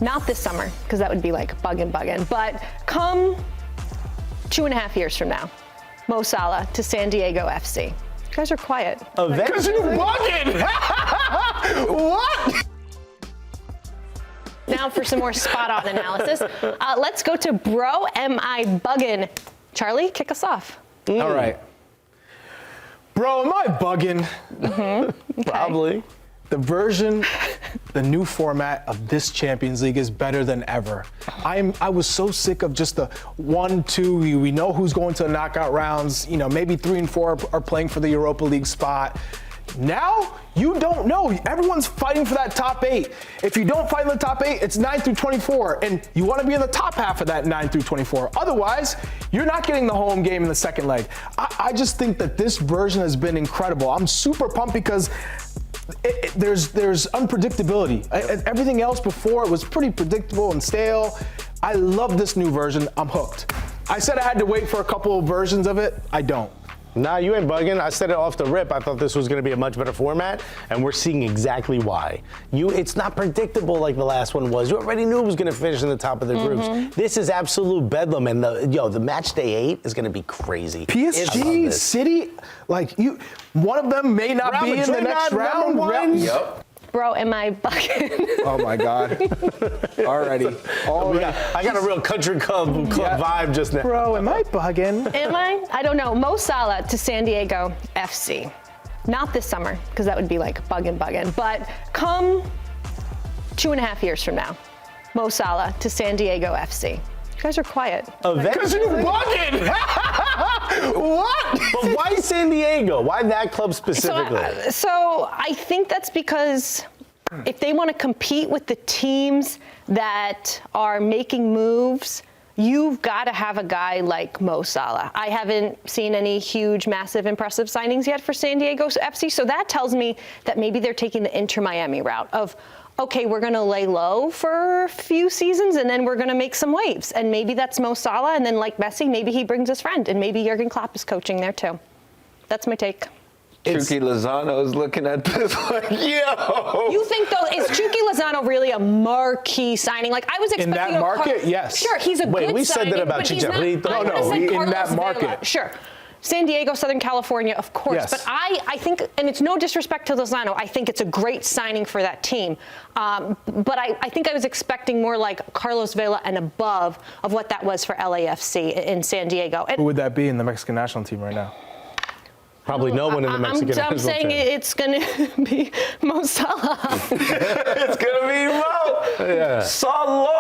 Not this summer, because that would be like bugging. But come 2.5 years from now, Mo Salah to San Diego FC. You guys are quiet. Because you're bugging! What? Now for some more spot-on analysis. Let's go to Bro, Am I Buggin'? Charlie, kick us off. All right. Bro, am I bugging? Okay. Probably. The new format of this Champions League is better than ever. I was so sick of just the 1, 2, we know who's going to the knockout rounds, maybe 3 and 4 are playing for the Europa League spot. Now, you don't know. Everyone's fighting for that top 8. If you don't fight in the top 8, it's 9 through 24, and you want to be in the top half of that 9 through 24. Otherwise, you're not getting the home game in the second leg. I just think that this version has been incredible. I'm super pumped because there's unpredictability. Everything else before it was pretty predictable and stale. I love this new version. I'm hooked. I said I had to wait for a couple of versions of it. I don't. Nah, you ain't bugging. I said it off the rip. I thought this was going to be a much better format, and we're seeing exactly why. It's not predictable like the last one was. You already knew it was going to finish in the top of the groups. This is absolute bedlam, and the match day 8 is going to is crazy. PSG, City, one of them may not be in the next round. Yep. Bro, am I bugging? Oh my God. Already. I got a real country club vibe just now. Bro, am I bugging? Am I? I don't know. Mo Salah to San Diego FC. Not this summer, because that would be like bugging. But come 2.5 years from now, Mo Salah to San Diego FC. You guys are quiet. Because you're bugging! What? But why San Diego? Why that club specifically? So I think that's because if they want to compete with the teams that are making moves, you've got to have a guy like Mo Salah. I haven't seen any huge, massive, impressive signings yet for San Diego FC, so that tells me that maybe they're taking the Inter Miami route of, okay, we're going to lay low for a few seasons and then we're going to make some waves. And maybe that's Mo Salah, and then like Messi, maybe he brings his friend, and maybe Jurgen Klopp is coaching there too. That's my take. Chucky Lozano is looking at this like, yo. You think, though, is Chucky Lozano really a marquee signing? Like, I was expecting in that market, yes. Sure, he's a good signing. Wait, we said that about Chicharito. No, in that market. Sure. San Diego, Southern California, of course. Yes. But I think, and it's no disrespect to Lozano, I think it's a great signing for that team. But I think I was expecting more like Carlos Vela and above of what that was for LAFC in San Diego. And who would that be in the Mexican national team right now? Probably no one in the Mexican national team. I'm saying it's going to be Mo Salah. It's going to be Mo Salah.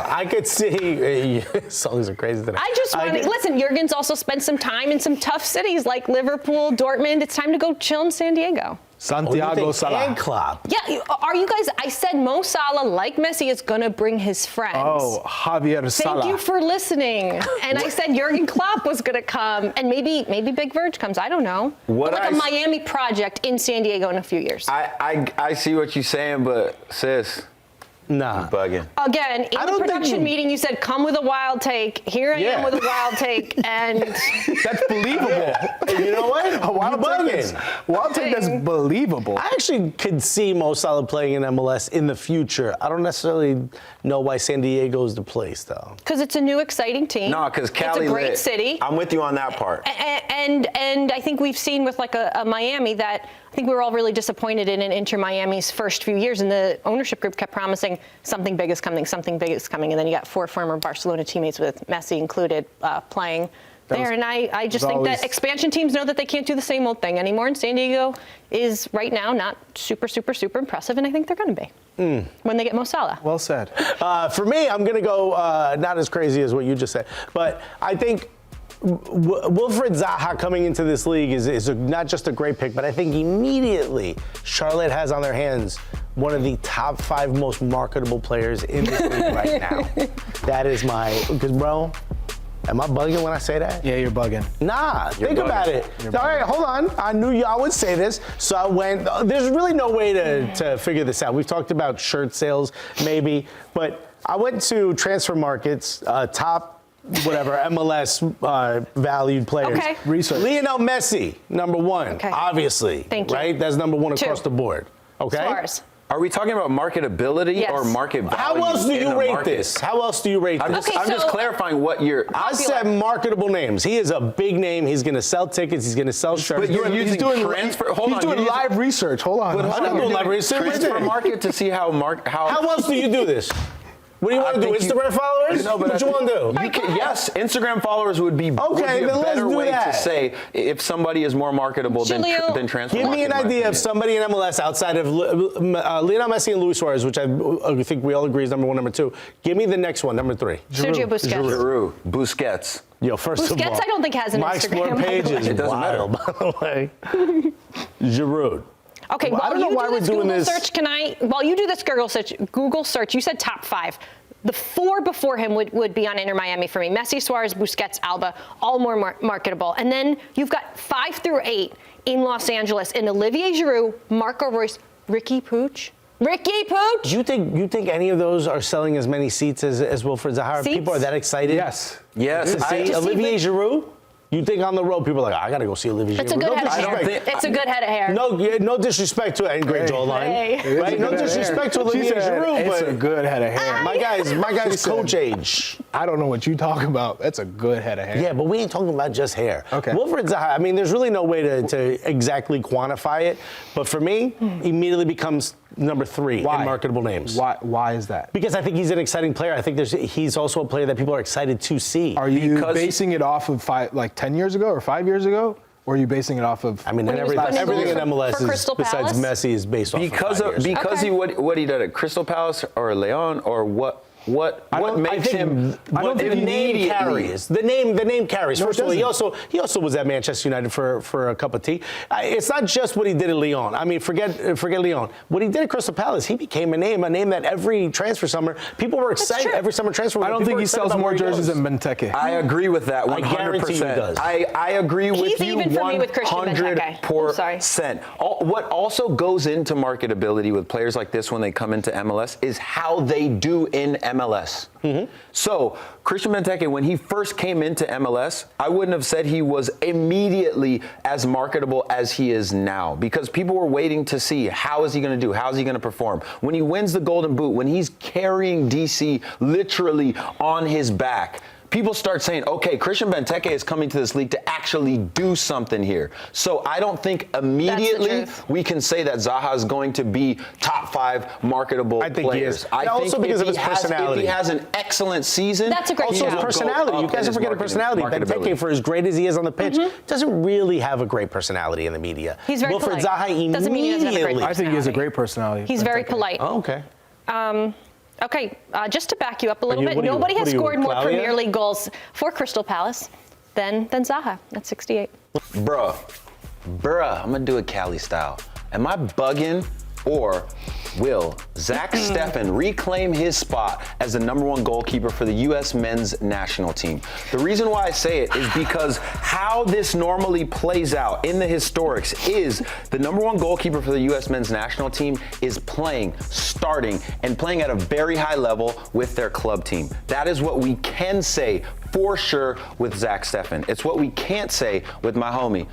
I could see songs are crazy today. I just want to listen. Jurgen's also spent some time in some tough cities like Liverpool, Dortmund. It's time to go chill in San Diego. Santiago Salah. And Klopp. Yeah, are you guys? I said Mo Salah, like Messi, is going to bring his friends. Oh, Javier Salah. Thank you for listening. And I said Jurgen Klopp was going to come, and maybe Big Verge comes. I don't know. Like a Miami project in San Diego in a few years. I see what you're saying, but sis. Nah. Bugging. Again, in the production meeting, you said, come with a wild take. Here I am with a wild take, and that's believable. You know what? A wild take that's believable. I actually could see Mo Salah playing in MLS in the future. I don't necessarily know why San Diego is the place, though. Because it's a new, exciting team. No, because Cali it's a great city. I'm with you on that part. And I think we've seen with like a Miami that I think we were all really disappointed in Inter Miami's first few years, and the ownership group kept promising something big is coming, and then you got 4 former Barcelona teammates with Messi included playing there. And I just think that expansion teams know that they can't do the same old thing anymore, and San Diego is right now not super impressive, and I think they're going to be when they get Mo Salah. Well said. For me, I'm going to go not as crazy as what you just said, but I think Wilfried Zaha coming into this league is not just a great pick, but I think immediately Charlotte has on their hands one of the top 5 most marketable players in this league right now. That is because, bro, am I bugging when I say that? Yeah, you're bugging. Nah, think about it. All right, hold on. I knew y'all would say this, so I went. There's really no way to figure this out. We've talked about shirt sales, maybe, but I went to transfer markets, top MLS valued players. Okay. Research. Lionel Messi, number 1, Okay. obviously. Thank you. Right? That's number 1 2. across the board. Okay? Suarez. Are we talking about marketability Yes. or market value? How else do in you the rate market? this? How else do you rate I'm this? just, I'm just so- clarifying what you're. I said marketable names. He is a big name. He's going to sell tickets. He's going to sell shirts. But you're He's using doing transfer. Hold he's on, doing you're using- live research. Hold on. But I'm not doing live research. Transfer market to see how How else do you do this? What do you want to do? think you- Instagram followers? No, but what you want to do? You can, yes, Instagram followers would be, Okay, would be a then let's better do way that. to say if somebody is more marketable than Jalil, transfer Give market, me an in my idea of opinion. somebody in MLS outside of Lionel Messi and Luis Suarez, which I think we all agree is number one, number two. Give me the next one, number three. Sergio Busquets. Giroud, Busquets. Yo, first of all, Busquets, I don't think has an my Instagram, Explore by the page way. is It doesn't wild, by the way. Giroud. Okay, Well, I while don't know you why do we're this doing Google this. search, while you do this Google search, you said top 5. The 4 before him would be on Inter Miami for me. Messi, Suarez, Busquets, Alba, all more marketable. And then you've got 5 through 8 in Los Angeles in Olivier Giroud, Marco Reus, Ricky Puig. Ricky Puig! You think any of those are selling as many seats as Wilfried Zaha? Seats? People are that excited? Yes. Yes, To see Just Olivier see- Giroud? You think on the road people are like, I got to go see Olivier Giroud? It's a good No head of hair. disrespect. It's a good head of hair. No disrespect to it. And great jawline. Hey. Right? No disrespect to She Olivier said Giroud, it's but a good head of hair. my guy's said- coach age. I don't know what you talking about. That's a good head of hair. Yeah, but we ain't talking about just hair. Okay. Wilfried Zaha, I mean, there's really no way to exactly quantify it. But for me, immediately becomes number 3 Why? in marketable names. Why is that? Because I think he's an exciting player. I think he's also a player that people are excited to see. Are you Because- basing it off of 10 years ago or 5 years ago? Or are you basing it off of? I mean, When he was everything playing in goals MLS for Crystal besides Palace? Messi is based off because of 5 years. because Okay. what he did at Crystal Palace or Leon or what makes him I don't think the name carries. The name carries. No, it First of all, doesn't. he also was at Manchester United for a cup of tea. It's not just what he did at Lyon. I mean, forget Lyon. What he did at Crystal Palace, he became a name that every transfer summer people were excited. true. Every summer transfer. I don't people think were he excited sells about more where he jerseys goes. than Benteke. I agree with that 100%. I guarantee he does. I agree with He's you even for me with Christian Benteke. Oh, sorry. 100%. What also goes into marketability with players like this when they come into MLS is how they do in MLS. So Christian Benteke, when he first came into MLS, I wouldn't have said he was immediately as marketable as he is now because people were waiting to see how is he going to do, how is he going to perform. When he wins the Golden Boot, when he's carrying DC literally on his back, people start saying, okay, Christian Benteke is coming to this league to actually do something here. So I don't think immediately truth. we can say that Zaha is going to be top 5 marketable I think he players. is. I Also think because if of his personality. If he has an excellent season, That's a great Also, shout. his He'll personality. You guys are forgetting personality. Benteke, for as great as he is on the pitch, doesn't really have a great personality in the media. He's very Wilfried polite. Zaha Doesn't mean he doesn't have a great immediately. I think he has a great personality. He's very Benteke. polite. Oh, okay. Okay, just to back you up a little you- bit, what are you- nobody what has are you, scored more Claudia? Premier League goals for Crystal Palace than Zaha at 68. Bruh, I'm gonna do it Cali style. Am I bugging or will Zack Steffen reclaim his spot as the #1 goalkeeper for the U.S. men's national team? The reason why I say it is because how this normally plays out in the historics is the #1 goalkeeper for the U.S. men's national team is starting and playing at a very high level with their club team. That is what we can say for sure with Zack Steffen. It's what we can't say with my homie,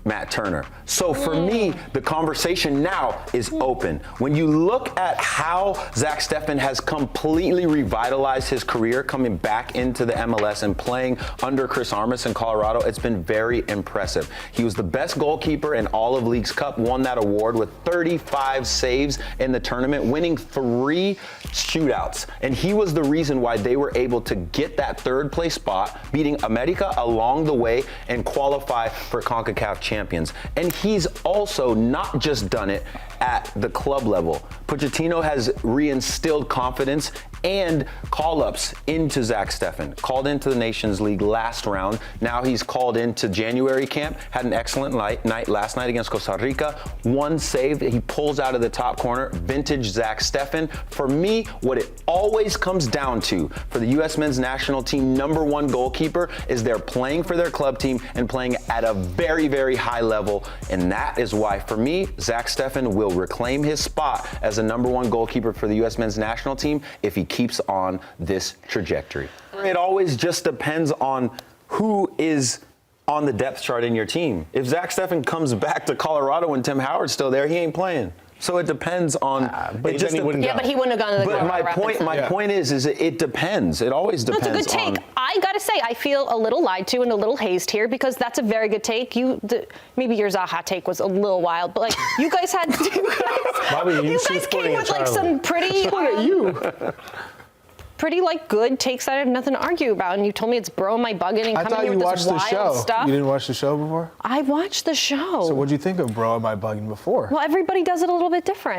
Matt Turner. So for me, the conversation now is open. When you look at how Zack Steffen has completely revitalized his career coming back into the MLS and playing under Chris Armas in Colorado, it's been very impressive. He was the best goalkeeper in all of Leagues Cup, won that award with 35 saves in the tournament, winning 3 shootouts. And he was the reason why they were able to get that 3rd place spot, beating America along the way and qualify for CONCACAF Champions. And he's also not just done it at the club level. Pochettino has reinstilled confidence and call-ups into Zack Steffen. Called into the Nations League last round. Now he's called into January camp. Had an excellent night last night against Costa Rica. 1 save that he pulls out of the top corner. Vintage Zack Steffen. For me, what it always comes down to for the U.S. men's national team #1 goalkeeper is they're playing for their club team and playing at a very, very high level. And that is why, for me, Zack Steffen will reclaim his spot as the #1 goalkeeper for the U.S. men's national team if he keeps on this trajectory. It always just depends on who is on the depth chart in your team. If Zack Steffen comes back to Colorado and Tim Howard's still there, he ain't playing. So it depends on. But it then he wouldn't Yeah, go. but he wouldn't have gone to the But Colorado my Rapids. point is it depends. It always depends. That's a good take. I gotta say, I feel a little lied to and a little hazed here because that's a very good take. Maybe your Zaha take was a little wild, but like you guys had, Bobby, you guys came with like some pretty, pretty like good takes that I have nothing to argue about, and you told me it's bro my bugging and I coming thought here you with watched this the wild show. stuff. You didn't watch the show before? I watched the show. So what'd you think of Bro Am I Bugging before? Well, everybody does it a little bit different.